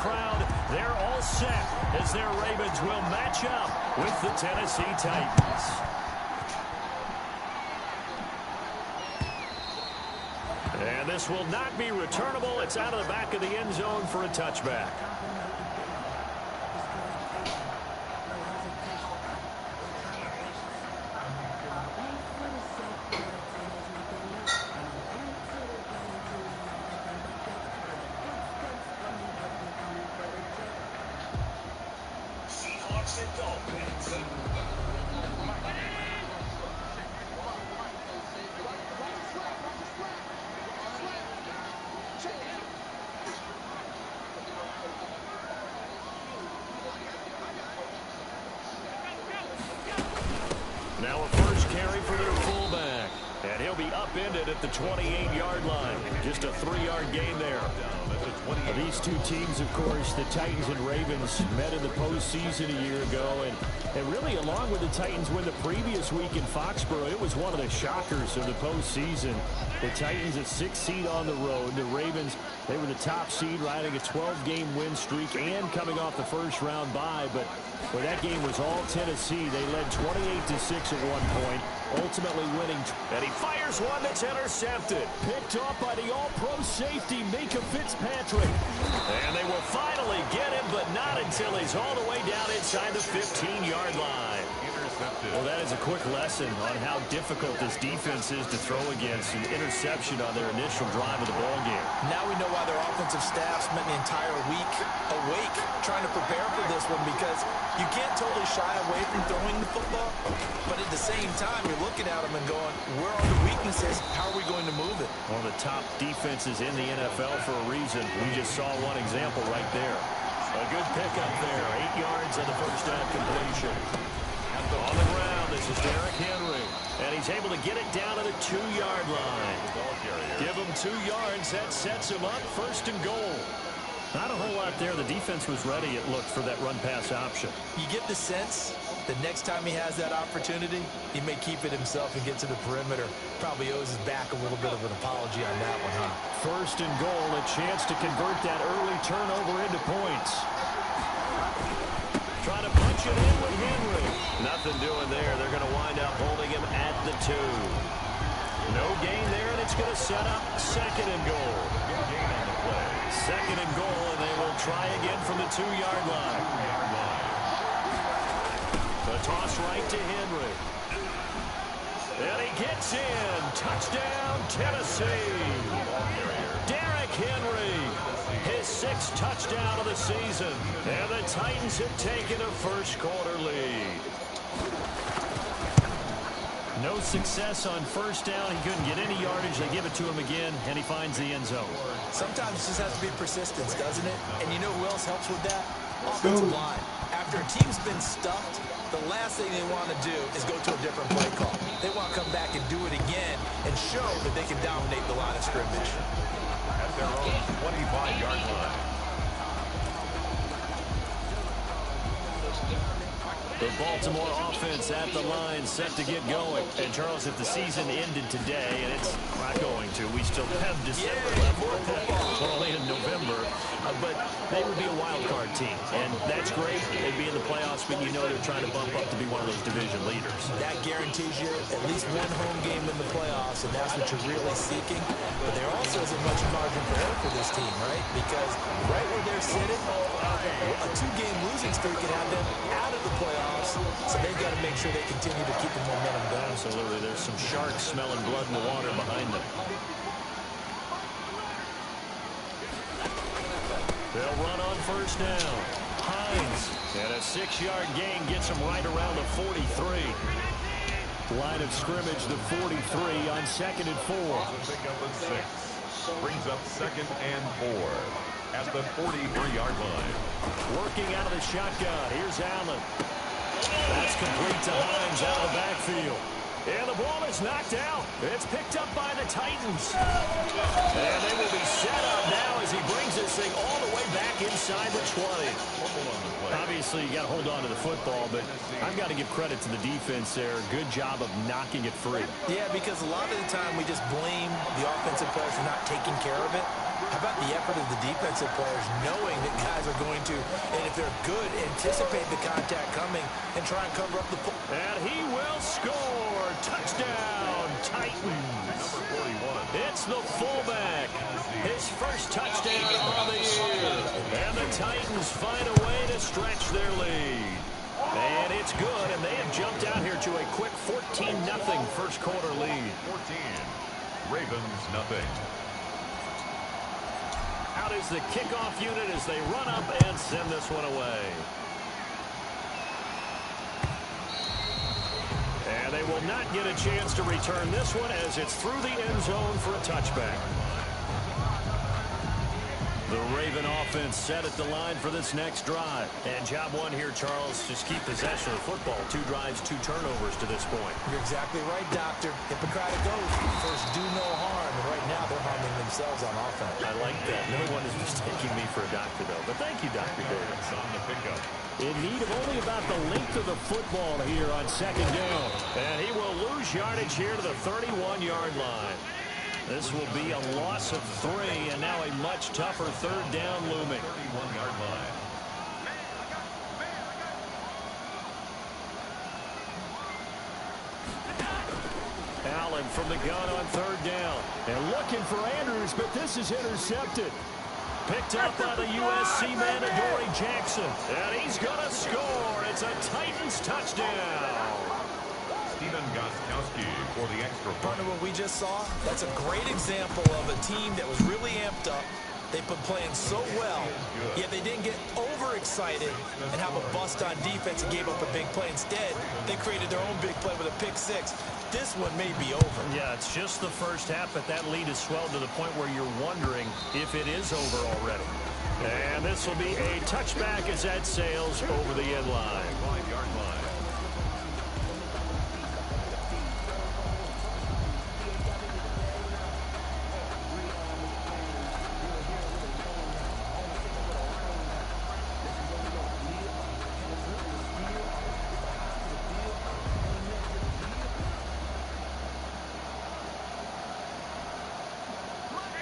crowd, they're all set as their Ravens will match up with the Tennessee Titans. And this will not be returnable. It's out of the back of the end zone for a touchback. Now a first carry for their fullback. And he'll be upended at the 28-yard line. Just a 3-yard gain there. These two teams, of course, the Titans and Ravens, met in the postseason a year ago. And really, along with the Titans win the previous week in Foxborough, it was one of the shockers of the postseason. The Titans a 6th seed on the road. The Ravens, they were the top seed, riding a 12-game win streak and coming off the first-round bye. But where that game was all Tennessee, they led 28-6 at one point, ultimately winning. And he fires one that's intercepted. Picked off by the all-pro safety, Minka Fitzpatrick. And they will finally get him, but not until he's all the way down inside the 15-yard line. Well, that is a quick lesson on how difficult this defense is to throw against. An interception on their initial drive of the ballgame. Now we know why their offensive staff spent the entire week awake trying to prepare for this one, because you can't totally shy away from throwing the football, but at the same time, you're looking at them and going, where are the weaknesses? How are we going to move it? One of the top defenses in the NFL for a reason. We just saw one example right there. A good pickup there. 8 yards on the first down completion. On the ground, this is Derrick Henry. And he's able to get it down to the 2-yard line. Give him 2 yards. That sets him up. First and goal. Not a whole lot there. The defense was ready, it looked, for that run-pass option. You get the sense that next time he has that opportunity, he may keep it himself and get to the perimeter. Probably owes his back a little bit of an apology on that one, huh? First and goal, a chance to convert that early turnover into points. Trying to punch it in with Henry. Nothing doing there. They're going to wind up holding him at the 2. No gain there, and it's going to set up second and goal. Second and goal, and they will try again from the 2-yard line. The toss right to Henry. And he gets in. Touchdown, Tennessee. Derrick Henry. His 6th touchdown of the season. And the Titans have taken a first-quarter lead. No success on first down. He couldn't get any yardage. They give it to him again, and he finds the end zone. Sometimes it just has to be persistence, doesn't it? And you know who else helps with that? Offensive line. After a team's been stuffed, the last thing they want to do is go to a different play call. They want to come back and do it again and show that they can dominate the line of scrimmage. At their own 25-yard line. The Baltimore offense at the line, set to get going. And, Charles, if the season ended today, and it's not going to, we still have December left. We're only in November. But they would be a wild card team. And that's great. They'd be in the playoffs, but you know they're trying to bump up to be one of those division leaders. That guarantees you at least one home game in the playoffs, and that's what you're really seeking. But there also isn't much margin for error for this team, right? Because right where they're sitting, a 2-game losing streak can have them out of the playoffs. So they've got to make sure they continue to keep the momentum going. Absolutely. There's some sharks smelling blood in the water behind them. They'll run on first down. Hines. And a 6-yard gain gets him right around the 43. Line of scrimmage, the 43 on 2nd and 4. Pickup of 6. Brings up 2nd and 4 at the 43-yard line. Working out of the shotgun. Here's Allen. That's complete to Hines out of the backfield. And the ball is knocked out. It's picked up by the Titans. And they will be set up now as he brings this thing all the way back inside the 20. Obviously, you got to hold on to the football, but I've got to give credit to the defense there. Good job of knocking it free. Yeah, because a lot of the time we just blame the offensive players for not taking care of it. How about the effort of the defensive players knowing that guys are going to, and if they're good, anticipate the contact coming and try and cover up the ball. And he will score. Touchdown, Titans. Number 41. It's the fullback. His first touchdown of the year. And the Titans find a way to stretch their lead. And it's good, and they have jumped out here to a quick 14-0 first quarter lead. 14. Ravens nothing. Out is the kickoff unit as they run up and send this one away. And they will not get a chance to return this one as it's through the end zone for a touchback. The Raven offense set at the line for this next drive. And job one here, Charles, just keep possession of the football. 2 drives, 2 turnovers to this point. You're exactly right, Doctor. Hippocratic oath. First, do no harm. And right now, they're harming themselves on offense. I like that. No one is mistaking me for a doctor, though. But thank you, Dr. Davis. On the pickup. In need of only about the length of the football here on second down. And he will lose yardage here to the 31-yard line. This will be a loss of 3, and now a much tougher third down looming. 31-yard line. Allen from the gun on third down. And looking for Andrews, but this is intercepted. Picked up by the USC man, Adoree Jackson. And he's going to score. It's a Titans touchdown. Steven Gostkowski for the extra point. Partner, what we just saw, that's a great example of a team that was really amped up. They've been playing so well, yet they didn't get overexcited and have a bust on defense and gave up a big play. Instead, they created their own big play with a pick 6. This one may be over. Yeah, it's just the first half, but that lead has swelled to the point where you're wondering if it is over already. And this will be a touchback as that sails over the end line. 5-yard line.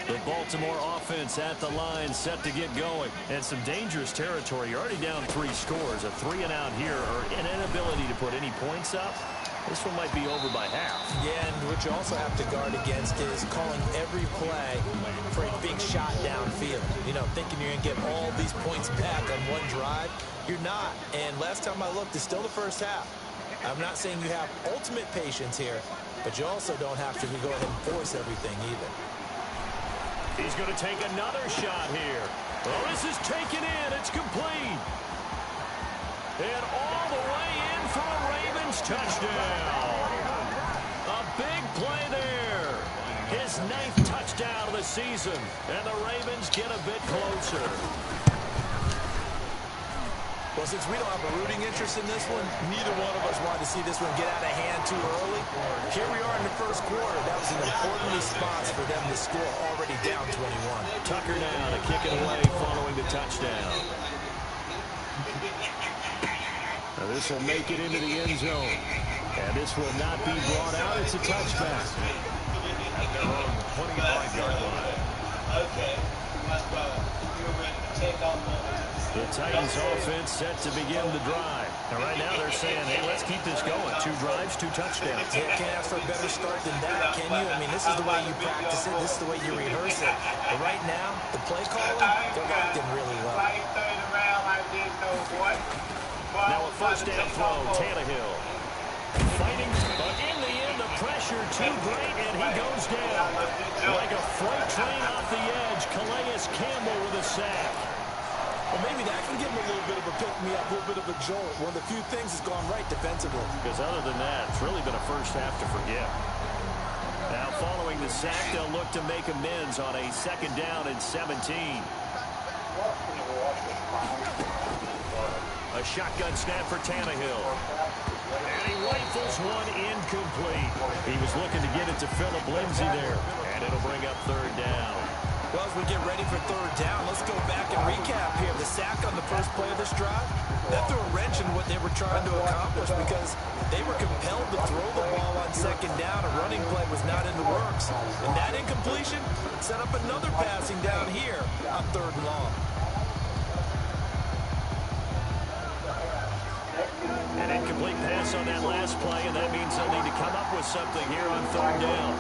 The Baltimore offense at the line, set to get going. And some dangerous territory. You're already down 3 scores. A 3 and out here, or an inability to put any points up. This one might be over by half. Yeah, and what you also have to guard against is calling every play for a big shot downfield. You know, thinking you're going to get all these points back on one drive. You're not. And last time I looked, it's still the first half. I'm not saying you have ultimate patience here, but you also don't have to go ahead and force everything either. He's going to take another shot here. Oh, this is taken in. It's complete. And all the way in for a Ravens touchdown. A big play there. His 9th touchdown of the season. And the Ravens get a bit closer. Well, since we don't have a rooting interest in this one, neither one of us wanted to see this one get out of hand too early. Here we are in the first quarter. That was an important response for them to score already down 21. Tucker now to kick it away following the touchdown. Now this will make it into the end zone. And this will not be brought out. It's a touchback. At their own 25-yard line. Okay. You're ready to take on The Titans offense set to begin the drive. Now right now they're saying, hey, let's keep this going. 2 drives, 2 touchdowns. You can't ask for a better start than that, can you? I mean, this is the way you practice it. This is the way you rehearse it. But right now, the play calling, they're acting really well. Now a first down throw, Tannehill. Fighting, but in the end, the pressure too great, and he goes down. Like a freight train off the edge, Calais Campbell with a sack. Well, maybe that can give him a little bit of a pick-me-up, a little bit of a jolt. One of the few things that's gone right defensively. Because other than that, it's really been a first half to forget. Now following the sack, they'll look to make amends on a 2nd down and 17. A shotgun snap for Tannehill. And he rifles one incomplete. He was looking to get it to Phillip Lindsay there. And it'll bring up 3rd down. Well, as we get ready for 3rd down, let's go back and recap here. The sack on the first play of this drive, that threw a wrench in what they were trying to accomplish because they were compelled to throw the ball on second down. A running play was not in the works. And that incompletion set up another passing down here on 3rd and long. An incomplete pass on that last play, and that means they'll need to come up with something here on 3rd down.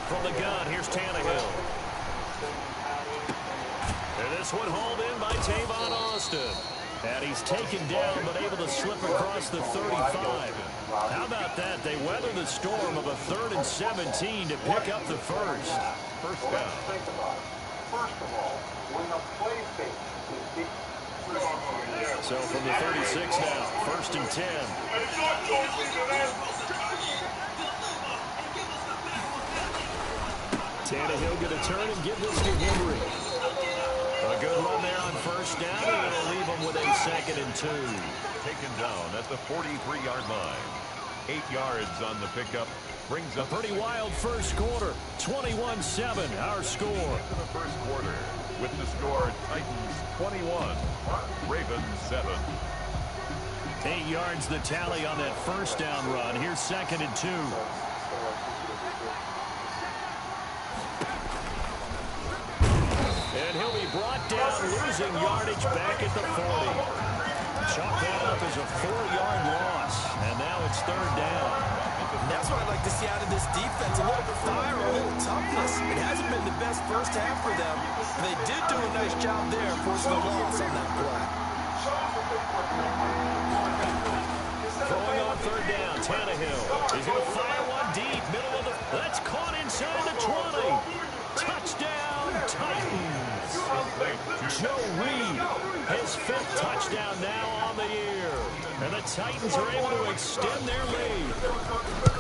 From the gun, here's Tannehill. And this one hauled in by Tavon Austin. And he's taken down, but able to slip across the 35. How about that? They weather the storm of a 3rd and 17 to pick up the first. First down. So from the 36 now, 1st and 10. Tannehill going to turn and give this to Henry. A good run there on 1st down, and it'll leave him with a 2nd and 2. Taken down at the 43-yard line. 8 yards on the pickup. Brings up a pretty wild first quarter. 21-7, our score. In the first quarter, with the score, Titans 21, Ravens 7. 8 yards the tally on that 1st down run. Here's 2nd and 2. And he'll be brought down, losing yardage back at the 40. Chalk that up as a 4-yard loss, and now it's 3rd down. And that's what I'd like to see out of this defense. A little fire, a little toughness. It hasn't been the best first half for them. They did do a nice job there, forcing a loss on that play. Throwing on 3rd down, Tannehill. He's going to fire one deep, middle of the... That's caught inside the 20. Touchdown, Titans. Joe Reed, his 5th touchdown now on the year. And the Titans are able to extend their lead.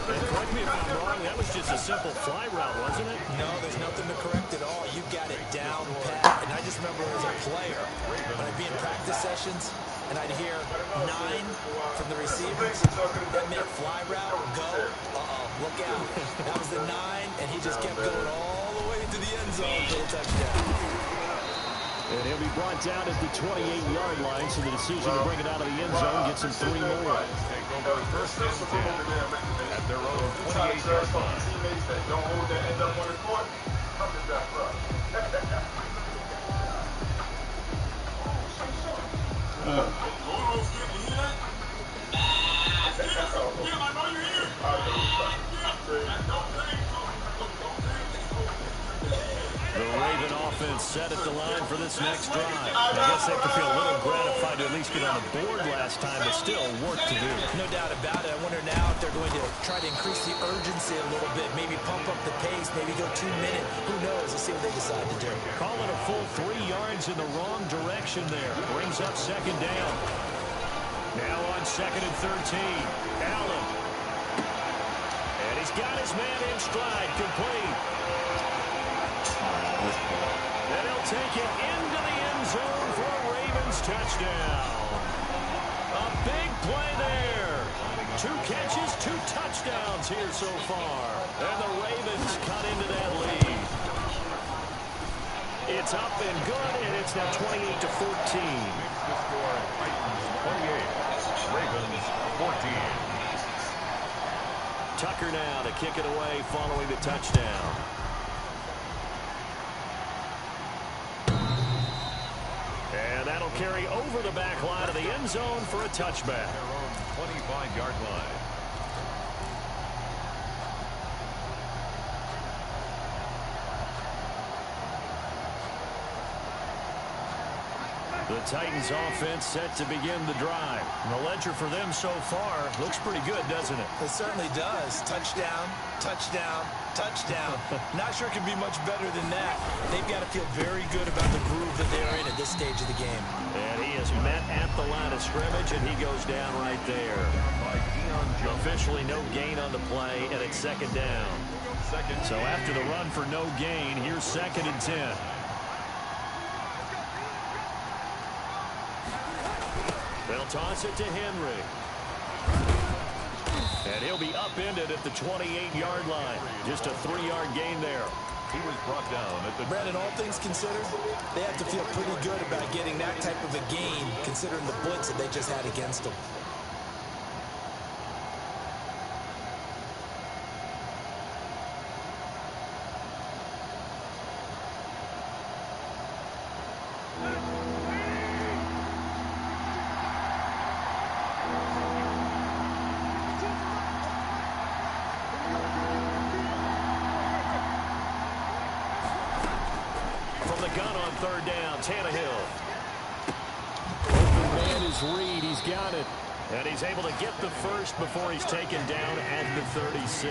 And correct me if I'm wrong, that was just a simple fly route, wasn't it? No, there's nothing to correct at all. You got it down pat. And I just remember as a player, when I'd be in practice sessions, and I'd hear 9 from the receivers. That meant fly route, go. Look out. That was the 9, and he just kept going all the way to the end zone for the touchdown. And he'll be brought down at the 28-yard line, so the decision to bring it out of the end zone gets him 3 more. Take over 1st and 10 at their own 28-yard line. Don't hold that end up on the court. Come to that, bro. The Raven offense set at the line for this next drive. I guess they have to feel a little gratified to at least get on the board last time, but still work to do. No doubt about it. I wonder now if they're going to try to increase the urgency a little bit, maybe pump up the pace, maybe go 2 minutes. Who knows? Let's see what they decide to do. Call it a full 3 yards in the wrong direction there. Brings up 2nd down. Now on 2nd and 13. Allen. And he's got his man in stride, complete. And he'll take it into the end zone for a Ravens touchdown. A big play there. 2 catches, 2 touchdowns here so far. And the Ravens cut into that lead. It's up and good, and it's now 28-14. Makes the score Titans 28, Ravens 14. Tucker now to kick it away following the touchdown. And that'll carry over the back line of the end zone for a touchback. Their own 25-yard line. The Titans offense set to begin the drive. And the ledger for them so far looks pretty good, doesn't it? It certainly does. Touchdown, touchdown, touchdown. Not sure it could be much better than that. They've got to feel very good about the groove that they're in at this stage of the game. And he is met at the line of scrimmage, and he goes down right there. Officially no gain on the play, and it's 2nd down. So after the run for no gain, here's 2nd and 10. They'll toss it to Henry. And he'll be upended at the 28-yard line. Just a 3-yard gain there. He was brought down at the... Brandon, all things considered, they have to feel pretty good about getting that type of a gain, considering the blitz that they just had against them. Third down, Tannehill. Open man is Reed. He's got it. And he's able to get the first before he's taken down at the 36.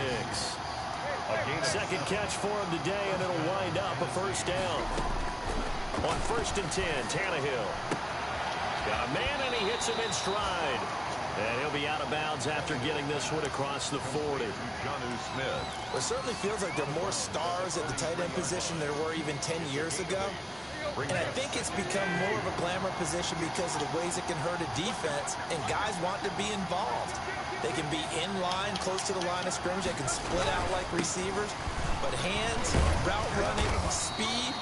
Second catch for him today, and it'll wind up a first down. On 1st and 10, Tannehill. Got a man, and he hits him in stride. And he'll be out of bounds after getting this one across the 40. Smith. It certainly feels like there are more stars at the tight end position than there were even 10 years ago. And I think it's become more of a glamour position because of the ways it can hurt a defense, and guys want to be involved. They can be in line, close to the line of scrimmage. They can split out like receivers. But hands, route running, speed,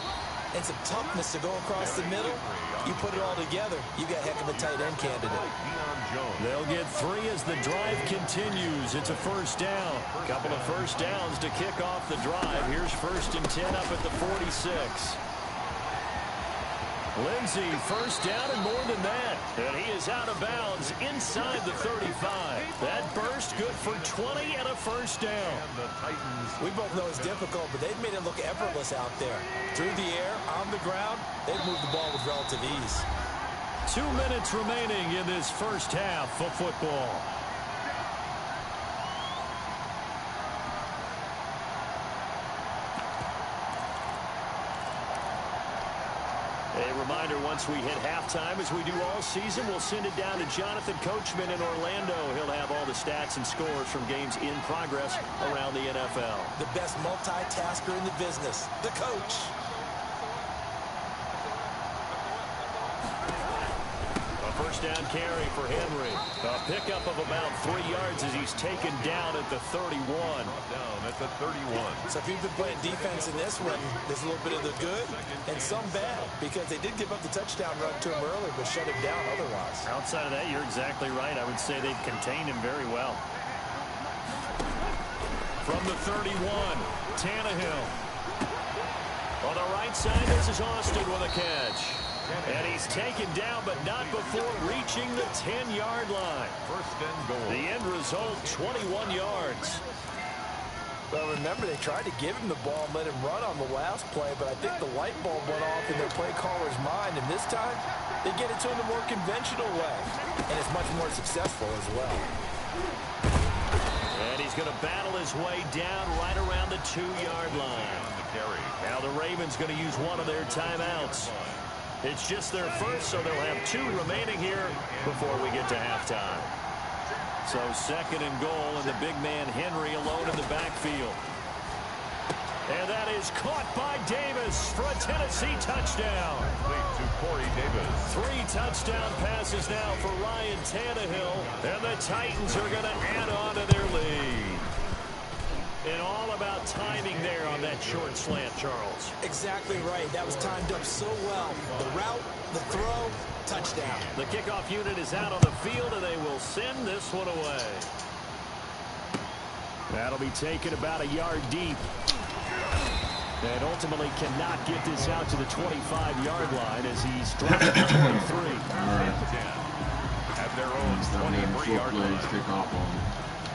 and some toughness to go across the middle, you put it all together, you got a heck of a tight end candidate. They'll get 3 as the drive continues. It's a first down. A couple of first downs to kick off the drive. Here's 1st and 10 up at the 46. Lindsey, first down and more than that. And he is out of bounds inside the 35. That burst good for 20 and a first down. The Titans. We both know it's difficult, but they've made it look effortless out there. Through the air, on the ground, they've moved the ball with relative ease. 2 minutes remaining in this first half of football. A reminder, once we hit halftime, as we do all season, we'll send it down to Jonathan Coachman in Orlando. He'll have all the stats and scores from games in progress around the NFL. The best multitasker in the business, the coach. First down carry for Henry. A pickup of about 3 yards as he's taken down at the 31. Down at the 31. So if you've been playing defense in this one, there's a little bit of the good and some bad, because they did give up the touchdown run to him earlier, but shut him down otherwise. Outside of that, you're exactly right. I would say they've contained him very well. From the 31, Tannehill. On the right side, this is Austin with a catch. And he's taken down, but not before reaching the 10-yard line. First and goal. The end result, 21 yards. Well, remember, they tried to give him the ball and let him run on the last play, but I think the light bulb went off in their play caller's mind, and this time, they get it to him the more conventional way, and it's much more successful as well. And he's going to battle his way down right around the 2-yard line. Now the Ravens going to use one of their timeouts. It's just their first, so they'll have 2 remaining here before we get to halftime. So 2nd and goal, and the big man Henry alone in the backfield. And that is caught by Davis for a Tennessee touchdown. To Corey Davis. 3 touchdown passes now for Ryan Tannehill, and the Titans are going to add on to their lead. And all about timing there on that short slant, Charles. Exactly right. That was timed up so well. The route, the throw, touchdown. The kickoff unit is out on the field, and they will send this one away. That'll be taken about a yard deep. And ultimately cannot get this out to the 25-yard line as he's dropped at the 23. At their own 23-yard line. Kick off on.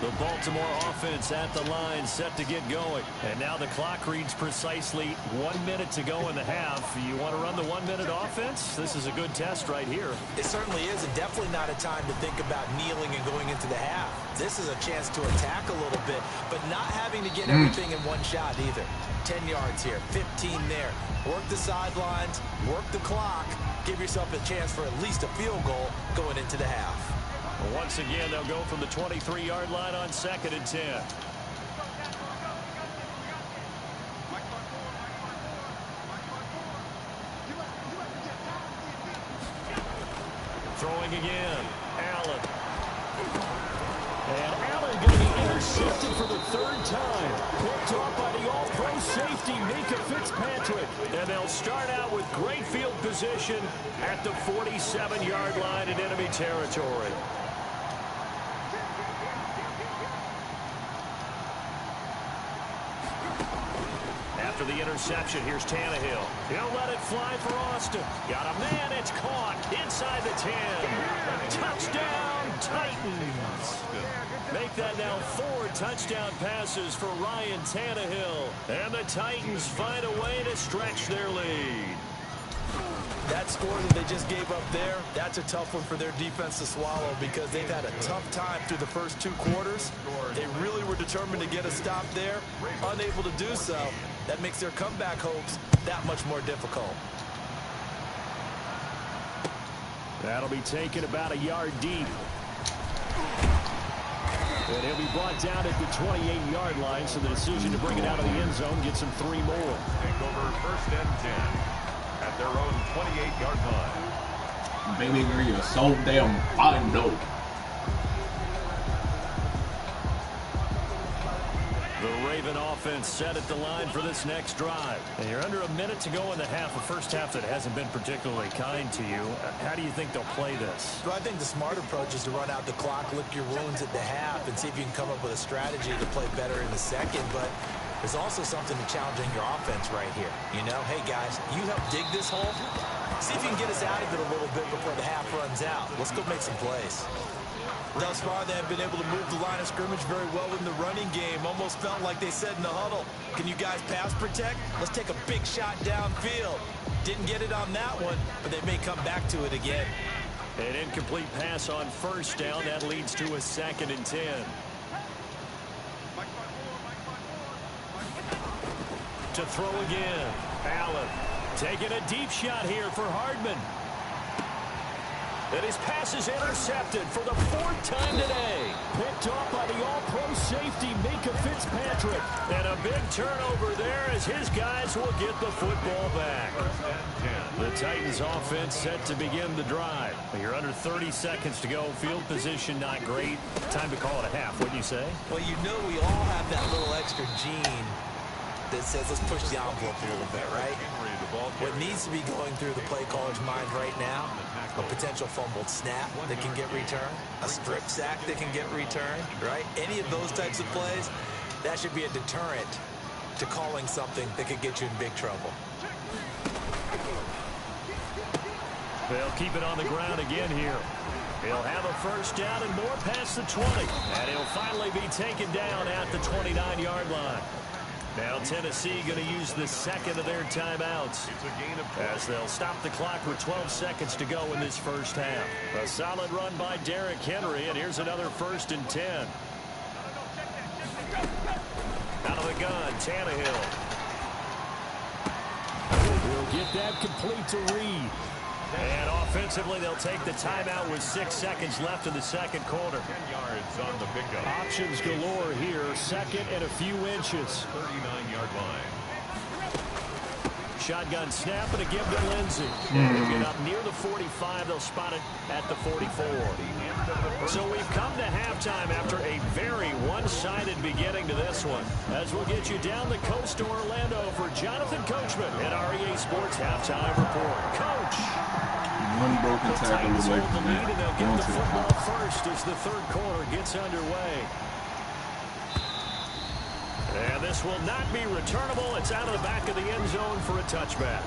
The Baltimore offense at the line, set to get going. And now the clock reads precisely 1 minute to go in the half. You want to run the 1-minute offense? This is a good test right here. It certainly is, and definitely not a time to think about kneeling and going into the half. This is a chance to attack a little bit, but not having to get everything in one shot either. 10 yards here, 15 there. Work the sidelines, work the clock, give yourself a chance for at least a field goal going into the half. Once again, they'll go from the 23-yard line on 2nd and 10. Throwing again, Allen. And Allen going to be time. Picked off by the all-pro safety, Mika Fitzpatrick. And they'll start out with great field position at the 47-yard line in enemy territory. After the interception, here's Tannehill. He'll let it fly for Austin. Got a man, it's caught inside the 10. Touchdown, Titans. Make that now 4 touchdown passes for Ryan Tannehill. And the Titans find a way to stretch their lead. That score that they just gave up there, that's a tough one for their defense to swallow because they've had a tough time through the first 2 quarters. They really were determined to get a stop there, unable to do so. That makes their comeback hopes that much more difficult. That'll be taken about a yard deep. And he'll be brought down at the 28-yard line, so the decision to bring it out of the end zone gets him 3 more. Take over 1st and 10 at their own 28-yard line. Baby girl, you're so damn fine, though. The Raven offense set at the line for this next drive. And you're under a minute to go in the half, a first half that hasn't been particularly kind to you. How do you think they'll play this? Well, I think the smart approach is to run out the clock, lick your wounds at the half, and see if you can come up with a strategy to play better in the second. But there's also something to challenging your offense right here. You know, hey, guys, you help dig this hole. See if you can get us out of it a little bit before the half runs out. Let's go make some plays. Thus far, they have been able to move the line of scrimmage very well in the running game. Almost felt like they said in the huddle, can you guys pass protect? Let's take a big shot downfield. Didn't get it on that one, but they may come back to it again. An incomplete pass on 1st down. That leads to a 2nd and 10. To throw again. Allen taking a deep shot here for Hardman. And his pass is intercepted for the 4th time today. Picked off by the all-pro safety, Mika Fitzpatrick. And a big turnover there as his guys will get the football back. The Titans offense set to begin the drive. You're under 30 seconds to go. Field position not great. Time to call it a half, wouldn't you say? Well, you know we all have that little extra gene that says let's push the envelope a little bit, right? What needs to be going through the play caller's mind right now, a potential fumbled snap that can get returned, a strip sack that can get returned, right? Any of those types of plays, that should be a deterrent to calling something that could get you in big trouble. They'll keep it on the ground again here. He'll have a 1st down and more past the 20. And he'll finally be taken down at the 29-yard line. Now Tennessee going to use the 2nd of their timeouts as they'll stop the clock with 12 seconds to go in this first half. A solid run by Derrick Henry, and here's another 1st and 10. Out of the gun, Tannehill. He'll get that complete to Reed. And offensively, they'll take the timeout with 6 seconds left in the 2nd quarter. 10 yards on the pickup. Options galore here. 2nd and a few inches. 39-yard line. Shotgun snap and a give to Lindsey. They'll get up near the 45. They'll spot it at the 44. So we've come to halftime after a very one-sided beginning to this one. As we'll get you down the coast to Orlando for Jonathan Coachman at REA Sports Halftime Report. Coach! One broken tackle away from lead, and they'll get the football that. first as the 3rd quarter gets underway. And this will not be returnable. It's out of the back of the end zone for a touchback.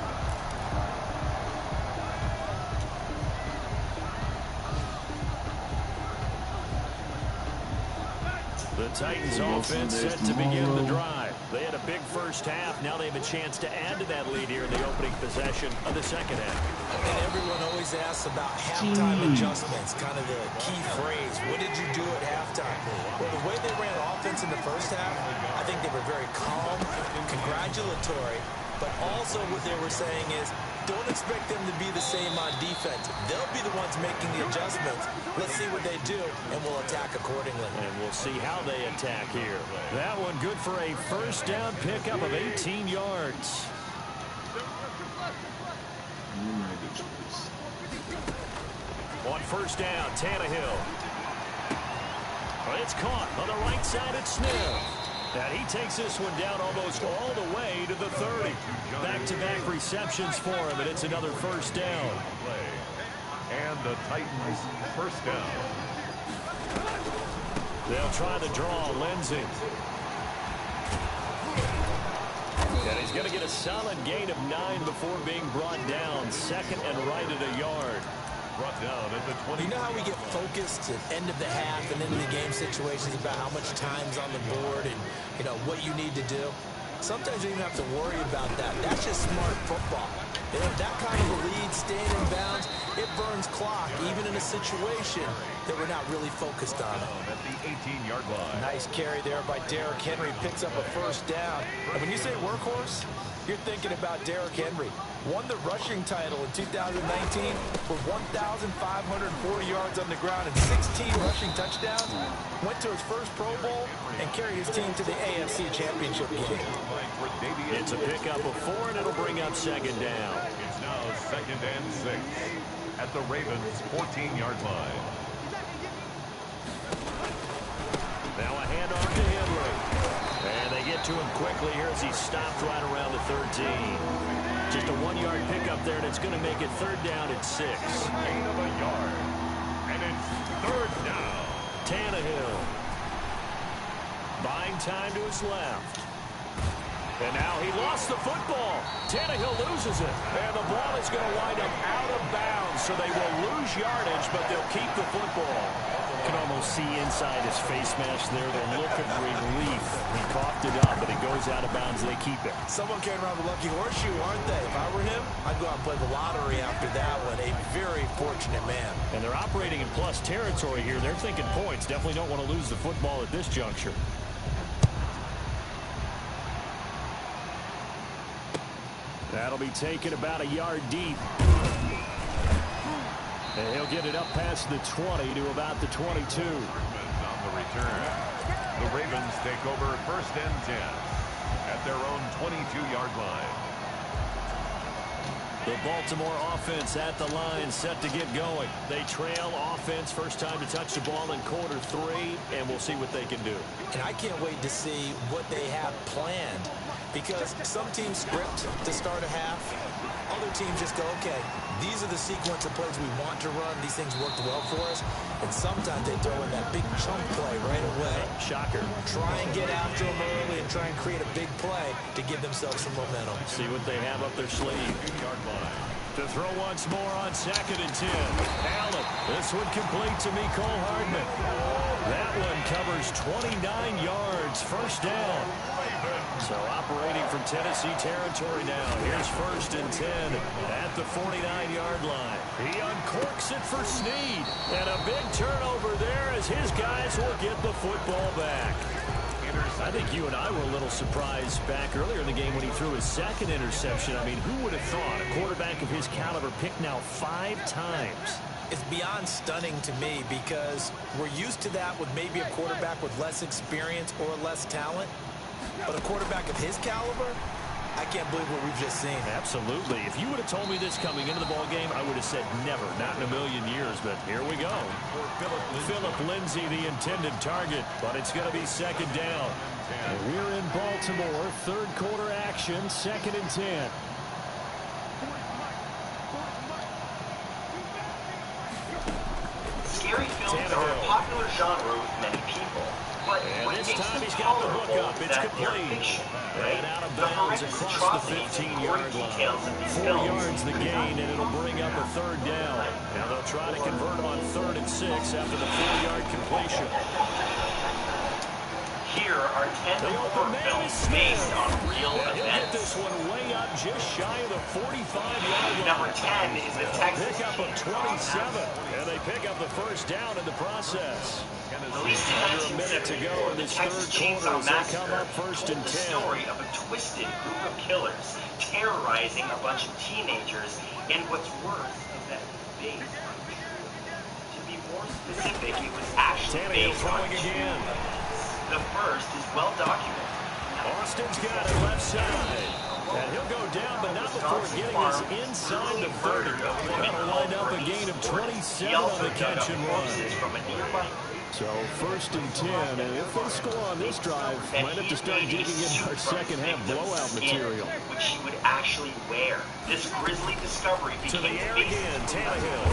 The Titans offense set to begin the drive. They had a big first half. Now they have a chance to add to that lead here in the opening possession of the 2nd half. And everyone always asks about halftime adjustments, kind of the key phrase. What did you do at halftime? Well, the way they ran offense in the first half, I think they were very calm, congratulatory, but also what they were saying is, don't expect them to be the same on defense. They'll be the ones making the adjustments. Let's see what they do, and we'll attack accordingly. And we'll see how they attack here. That one good for a 1st down pickup of 18 yards. On 1st down, Tannehill. It's caught on the right side. It's Smith. And he takes this one down almost all the way to the 30. Back-to-back receptions for him, and it's another first down. And the Titans first down. They'll try to draw Lindsey. And he's going to get a solid gain of 9 before being brought down. Second and right at a yard. Brought down at the 20. You know how we get focused at end of the half and into the game situations about how much time's on the board and, you know, what you need to do? Sometimes you don't even have to worry about that. That's just smart football. You know, that kind of a lead, staying in bounds, it burns clock, even in a situation that we're not really focused on it. At the 18-yard line. Nice carry there by Derrick Henry. Picks up a first down. And when you say workhorse, you're thinking about Derrick Henry. Won the rushing title in 2019 with 1,540 yards on the ground and 16 rushing touchdowns. Went to his first Pro Bowl and carried his team to the AFC Championship game. It's a pickup of 4, and it'll bring up second down. It's now 2nd and 6 at the Ravens' 14-yard line. Now a handoff to Henry. And they get to him quickly here as he's stopped right around the 13. Just a 1-yard pickup there, and it's going to make it third down at 6. Gain of a yard. And it's third down. Tannehill. Buying time to his left. And now he lost the football. Tannehill loses it. And the ball is going to wind up out of bounds, so they will lose yardage, but they'll keep the football. You can almost see inside his face mask there the look of relief. He coughed it up, but it goes out of bounds. They keep it. Someone carrying around the lucky horseshoe, aren't they? If I were him, I'd go out and play the lottery after that one. A very fortunate man. And they're operating in plus territory here. They're thinking points. Definitely don't want to lose the football at this juncture. That'll be taken about a yard deep. And he'll get it up past the 20 to about the 22. On the return. The Ravens take over 1st and 10 at their own 22-yard line. The Baltimore offense at the line, set to get going. They trail offense, first time to touch the ball in quarter 3, and we'll see what they can do. And I can't wait to see what they have planned, because some teams script to start a half. Other teams just go, okay, these are the sequence of plays we want to run. These things worked well for us. And sometimes they throw in that big chunk play right away. Shocker. Try and get after them early and try and create a big play to give themselves some momentum. See what they have up their sleeve. To throw once more on 2nd and 10. Allen. This one complete to Mecole Hardman. That one covers 29 yards. First down. So operating from Tennessee territory now. Here's 1st and 10 at the 49-yard line. He uncorks it for Snead. And a big turnover there as his guys will get the football back. I think you and I were a little surprised back earlier in the game when he threw his 2nd interception. I mean, who would have thought a quarterback of his caliber picked now 5 times? It's beyond stunning to me because we're used to that with maybe a quarterback with less experience or less talent. But a quarterback of his caliber, I can't believe what we've just seen. Absolutely. If you would have told me this coming into the ball game, I would have said never, not in a million years. But here we go. Phillip Lindsay, the intended target, but it's going to be 2nd down. And we're in Baltimore, 3rd quarter action, 2nd and 10. Scary films are a popular genre with many people. But and this time he's got the hook up. It's complete. And out of bounds across the 15-yard line. 4 yards the gain, and it'll bring up a 3rd down. Now they'll try to convert on 3rd and 6 after the 4-yard completion. Here are 10 horror films based on real events. He'll get this one way up just shy of the 45-yard line. Number 10 is the Texas Pick up of 27, and they pick up the first down in the process. Released in Under a minute to go in the this Texas 3rd quarter Chainsaw as they come Massacre up 1st and told the 10. story of a twisted group of killers terrorizing a bunch of teenagers, and what's worse is that it's based on true. To be more specific, it was actually Tannehill based on throwing again. The first is well documented. Austin's got it left side. And he'll go down, but not before getting us inside the 30. That'll wind up a gain of 27 on the catch and run. From a nearby So 1st and 10, and if they score on this drive, might have to start digging into our second half blowout material. Which he would actually wear. This grisly discovery To the became air the basis again, of Tannehill.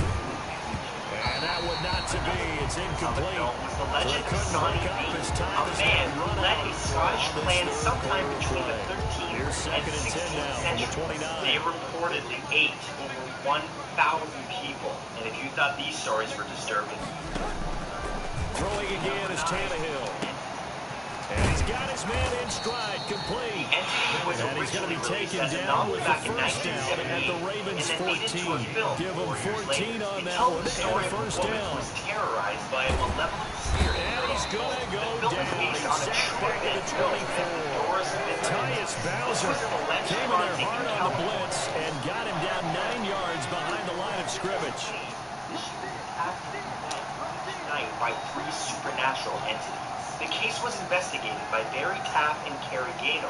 And that would not to be. It's incomplete. was the legend of couldn't Sonny hook up B, as time a has man run who led out a Scottish on this clan third sometime quarter between the play. 13th Here's and 2nd and 10 now 16th from the century. 29. They reportedly ate over 1,000 people. And if you thought these stories were disturbing, Throwing again is Tannehill. And he's got his man in stride, complete. and he's going to be taken down with the first down at the Ravens 14. Give him 14 on that one, and a first down. Was terrorized by a malevolent spirit. And he's going to go down. He's sacked back at the 24. Tyus Bowser came in there hard on the blitz and got him down 9 yards behind the line of scrimmage. By 3 supernatural entities. The case was investigated by Barry Taff and Kerry Gaynor,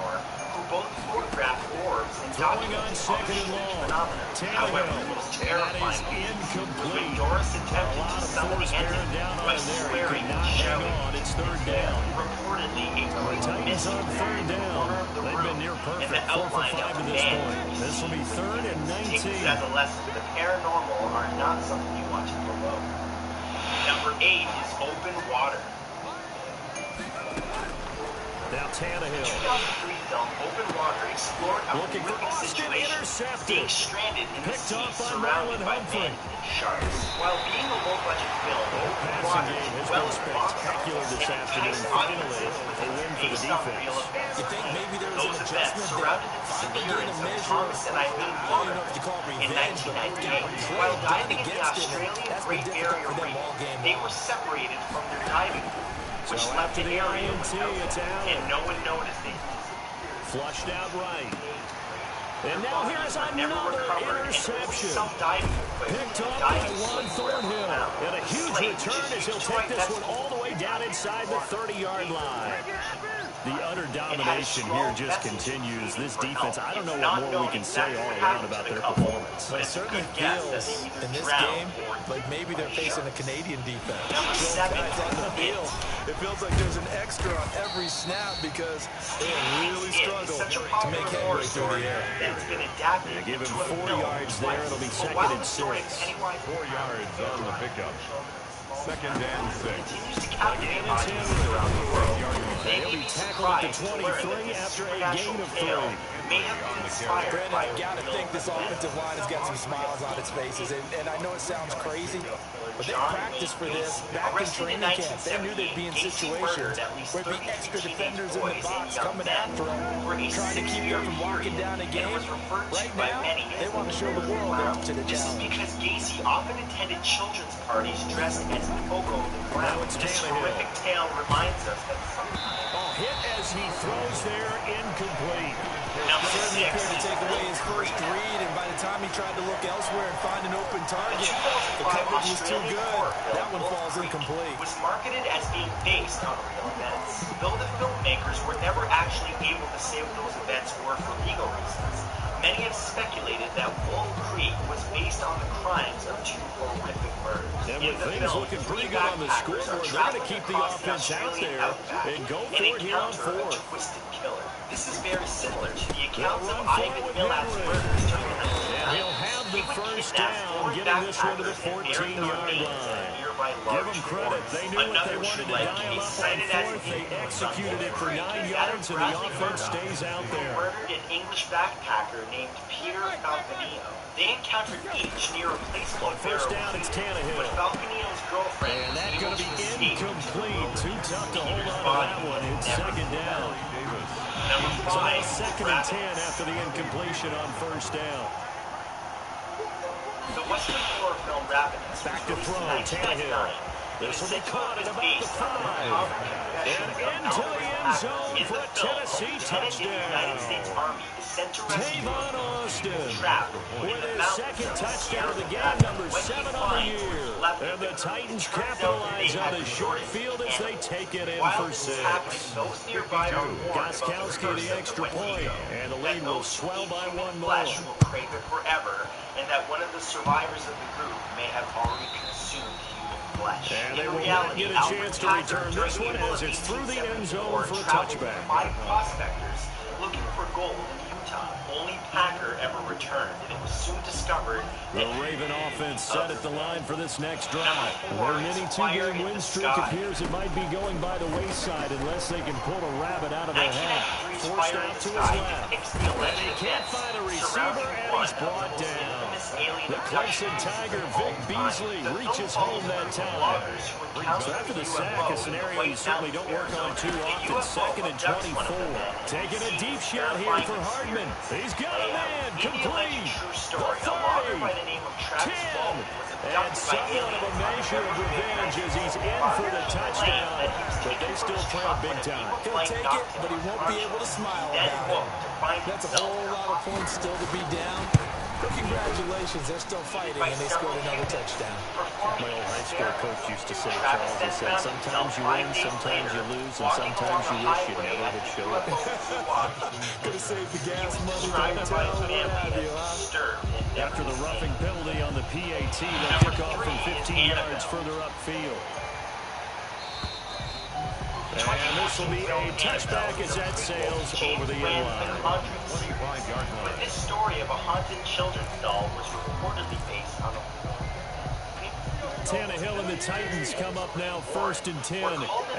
who both photographed orbs and Throwing on documented 2nd and long. However, it was terrifying. When Doris attempted to summon the entity by swearing and shouting, It's 3rd down. reportedly a Titans on 3rd down. They've been near perfect, 4 for 5 to this point. This will be 3rd and 19. Take this as a lesson. The paranormal are not something you want to promote. Number 8 is open water. Now Tannehill. 2003 film Open Water explored a Looking for horrific Austin, situation, intercepted. being stranded in the Picked sea off by surrounded Marlon by Humphrey. men and sharks. While being a low-budget film, Open Passing Water game has well been spectacular this afternoon. Finally, a win for the defense. You think maybe there was an Those events adjustment surrounded that the finally getting disappearance a of measure Thomas and Eileen I don't even Water know if you call it in revenge, but 1998. play While done diving in the against it, Australian that's been Great difficult Barrier for them Reef, all game they long. were separated from their diving pool, which So left after the the area INT, it's out. and no one noticed it. Flushed out right. And now here's another interception. Picked up by Juan Thornhill. And a huge return as he'll take this one all the way down inside the 30-yard line. The utter domination here just continues. This defense, I don't know what more we can say all around about their performance. But it certainly feels in this game like maybe they're facing a Canadian defense. Those guys on the field, it feels like there's an extra on every snap because they really struggle to make headway through the air. Yeah, give him 4 yards there. It'll be 2nd and 6. 4 yards on the pickup. 2nd and 6. Again, it's him. He'll be tackled at the 23 after a gain of 3. Brandon, I gotta think this offensive line has got some smiles on its faces, and I know it sounds crazy, but they practiced for this back in training camp. They knew they'd be in situations where there'd be extra defenders in the box coming after them, trying to keep them from locking down a game. Right now, they want to show the world they're up to the This is challenge. because Gacy often attended children's parties dressed as Pogo the Clown. Now it's This Tannehill. horrific tale reminds us that sometimes Hit as he throws there, incomplete. number Certainly 6 appeared to take away his first read, and by the time he tried to look elsewhere and find an open target, the coverage was too good. That one falls incomplete. was marketed as being based on real events. Though the filmmakers were never actually able to say what those events were for legal reasons, many have speculated that Wolf Creek was based on the crimes of 2 horrific murders. And In with the things film, looking 3 pretty good on the backpackers scoreboard, are they're going to traveling keep the across offense out Australian there outback and go for it here on encounter a 4th. twisted killer. This is very similar to the accounts They'll of run for it Ivan with Milat's Henry. murders during the 1990s. And he'll have the first down, getting this one to the 14-yard line. Give them credit. They knew what they wanted to dial up on 4th. They executed it for 9 yards, and the offense stays out there. Murdered an English backpacker named Peter Falconio. They encountered each near a place called First down, it's but Tannehill. Falconio's girlfriend And was that's able going to to be escape. incomplete. Too tough to hold on to that one. It's 2nd down. Number So 5, now 2nd and 10 after the incompletion on first down. The Western horror film Ravenous. Back to throw, Tannehill. This will be caught at about the 5. And into the end zone for a Tennessee touchdown. Tavon Austin with his 2nd touchdown of the game, number 7 on the year. And the Titans capitalize on the short field as they take it in for 6. Gostkowski the extra point, and the lead will swell by 1 more. Will crave it forever, and that one of the survivors of the group may have already consumed human flesh. And they In will reality, not get a chance to return this one as it's through the end zone for a touchback. 5 prospectors looking for gold in Utah. Only Packer ever returned, and it was soon discovered The that Raven offense set at the line for this next drive. Number 4, Their mini two-game win streak appears it might be going by the wayside unless they can pull a rabbit out of their hat. 1993's Forced Fire in out the to his Sky left. depicts the And alleged he can't events find a receiver, surrounding and one he's of the brought most down. infamous alien The Clemson abductions Tiger, of Vic all time. Beasley, The reaches film home that follows time. bloggers who encountered So after the a sack, UFO a scenario you in certainly don't work on too often. Second and 24. Taking a deep shot here for Hardman. He's got a man, complete. True story. A logger by the name of Travis 10. Baldwin was And abducted by somewhat of a measure of revenge as he's in for the touchdown. But they still trail big time. He'll take it, but he won't be able to smile about it. That's a whole lot of points still to be down. But congratulations, they're still fighting, and they scored another touchdown. My old high school coach used to say, Charles, he said, sometimes you win, sometimes you lose, and sometimes you wish you never had showed up. Could have saved the gas money, hotel, what have you, huh? After the roughing penalty on the PAT, they'll kick off from 15 yards further upfield. And this will be a touchback as that sails over the end line. 25-yard But line. this story of a haunted children's doll was reportedly based on a Tannehill and the Titans come up now 1st and 10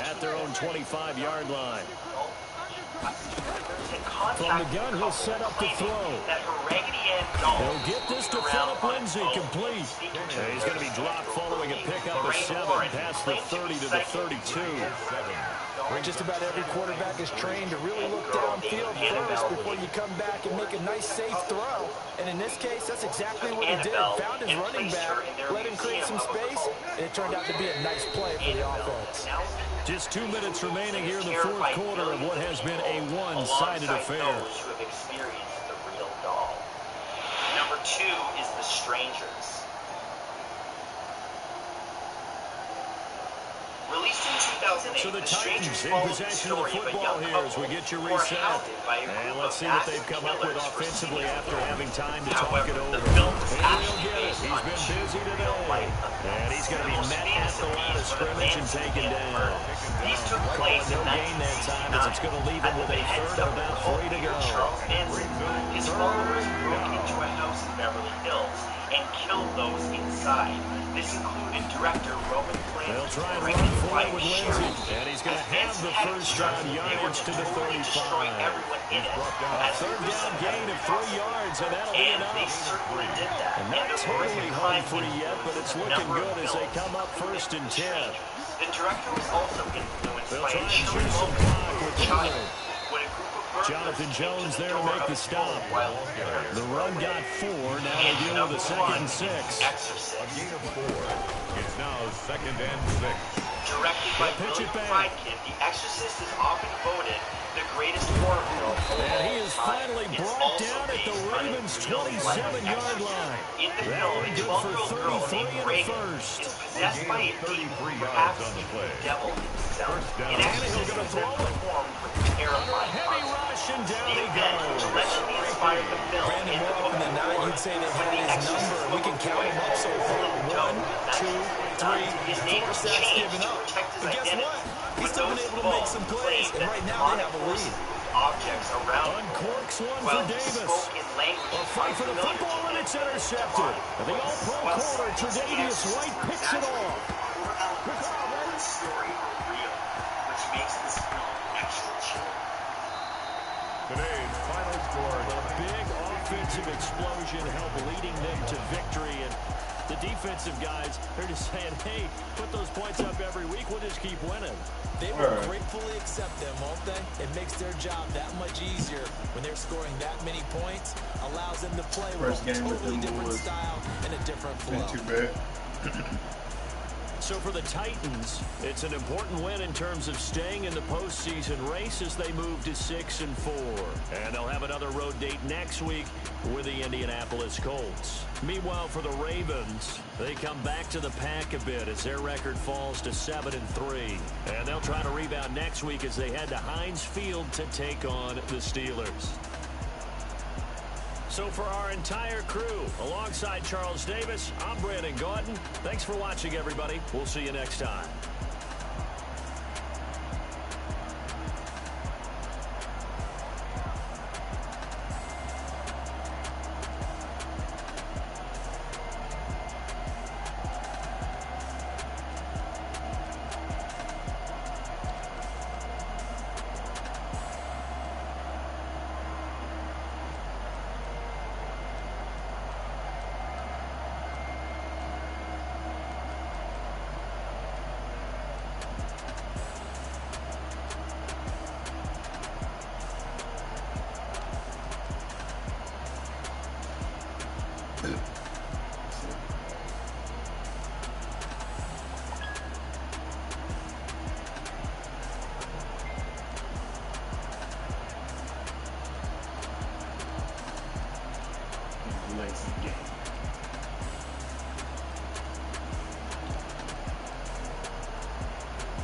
at their own 25-yard line. From the gun, he'll set up to throw. He'll get this to Phillip Lindsay, complete. And he's going to be dropped following a pickup of 7 past the 30 to the 32. Just about every quarterback is trained to really look downfield first before you come back and make a nice, safe throw. And in this case, that's exactly what he did. Found his running back, let him create some space, and it turned out to be a nice play for the offense. Just 2 minutes remaining here in the fourth quarter of what has been a one-sided affair. Number 2 is The Strangers. Released in 2008, So the Titans in follows possession of the story of a football young here as we couple get you who are reset. hounded by a And group let's of see what they've masked come up with killers for offensively stealing after gold. having time to talk However, it over. the film was And he'll actually get it. based He's on been two busy today. real-life And he's going to be met at the line of scrimmage and taken down. These took place No in gain that time as it's going to leave him with a third and about 3 to go. Charles Manson. His followers broke into a house in Beverly Hills and killed those inside. This included director Roman Polanski. They'll try and run forward with Lindsay, and he's going to have the first down yardage to the 35. A third down gain of 3 yards, and that'll be enough. They certainly did that. And not totally home free yet, but it's looking good as they come up 1st and 10. The director was also influenced They'll by try a and chilling choose some moment clock with the child run. when a group of burglars Jonathan came Jones to there to door make of the his stop. home while upstairs. The run got 4, now they deal with a 2nd and 6. Exorcist. A gain of 4. It's now 2nd and 6. Directed by They'll pitch it William back. Friedkin, The Exorcist is often voted the greatest horror film of And all he is time. finally It's brought also down at the based on a Ravens' real-life 27-yard line. In the That film, one a good 12-year-old for girl 33 named and a Reagan first. is possessed by a demon who 33 perhaps yards on the even play. the devil himself. First down. An exorcist Tannehill gonna is then throw it. performed with Under a terrifying heavy consequences. rush, and down The he event which goes. allegedly inspired the film Brandon, and the more book often than not, War. you'd say they've When had the his exorcist number. We can spoke count away, him up so far. Doe, 1, 2, 3, his name 4 was sacks changed given to up. protect his But guess identity. what? He's But still been those able to make some involved plays, claimed and that right now they demonic have a forces lead. moved objects around him. Uncorks one Well, for he Davis. spoke in language A fight for the unfamiliar football, to and him. it's intercepted. And the all-pro corner, Tre'Davious White, picks it off. Story are real, which makes this film extra chilling. Today's final score. A big offensive explosion helped leading them to victory. And the defensive guys, they're just saying, hey, put those points up every week. We'll just keep winning. They will gratefully accept them, won't they? It makes their job that much easier when they're scoring that many points. Allows them to play with First a game with totally them different boys. style and a different flow. Ain't too bad. So for the Titans, it's an important win in terms of staying in the postseason race as they move to 6-4. And they'll have another road date next week with the Indianapolis Colts. Meanwhile, for the Ravens, they come back to the pack a bit as their record falls to 7-3. And they'll try to rebound next week as they head to Heinz Field to take on the Steelers. So for our entire crew, alongside Charles Davis, I'm Brandon Gaudin. Thanks for watching, everybody. We'll see you next time.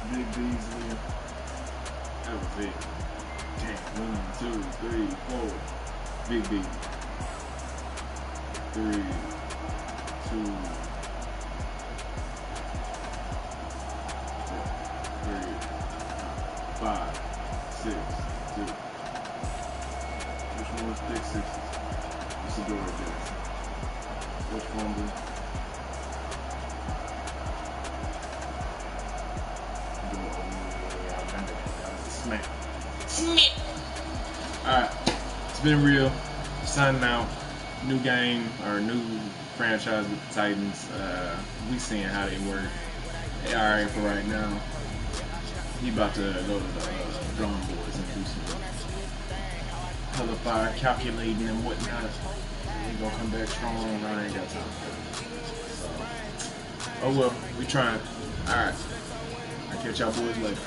Big Beasley. That was it. Damn. 1, 2, 3, 4. Big B. 3, 2, 3, 5, 6, 2. Which one was big sixes? What's the door there? Which one was? Alright, it's been real. Signing out. New game or new franchise with the Titans. We seeing how they work. They alright for right now. He about to go to the drawing boards and do some color fire calculating and whatnot. He gonna come back strong. I ain't got time for it. So, oh well, we trying. Alright. I'll catch y'all boys later.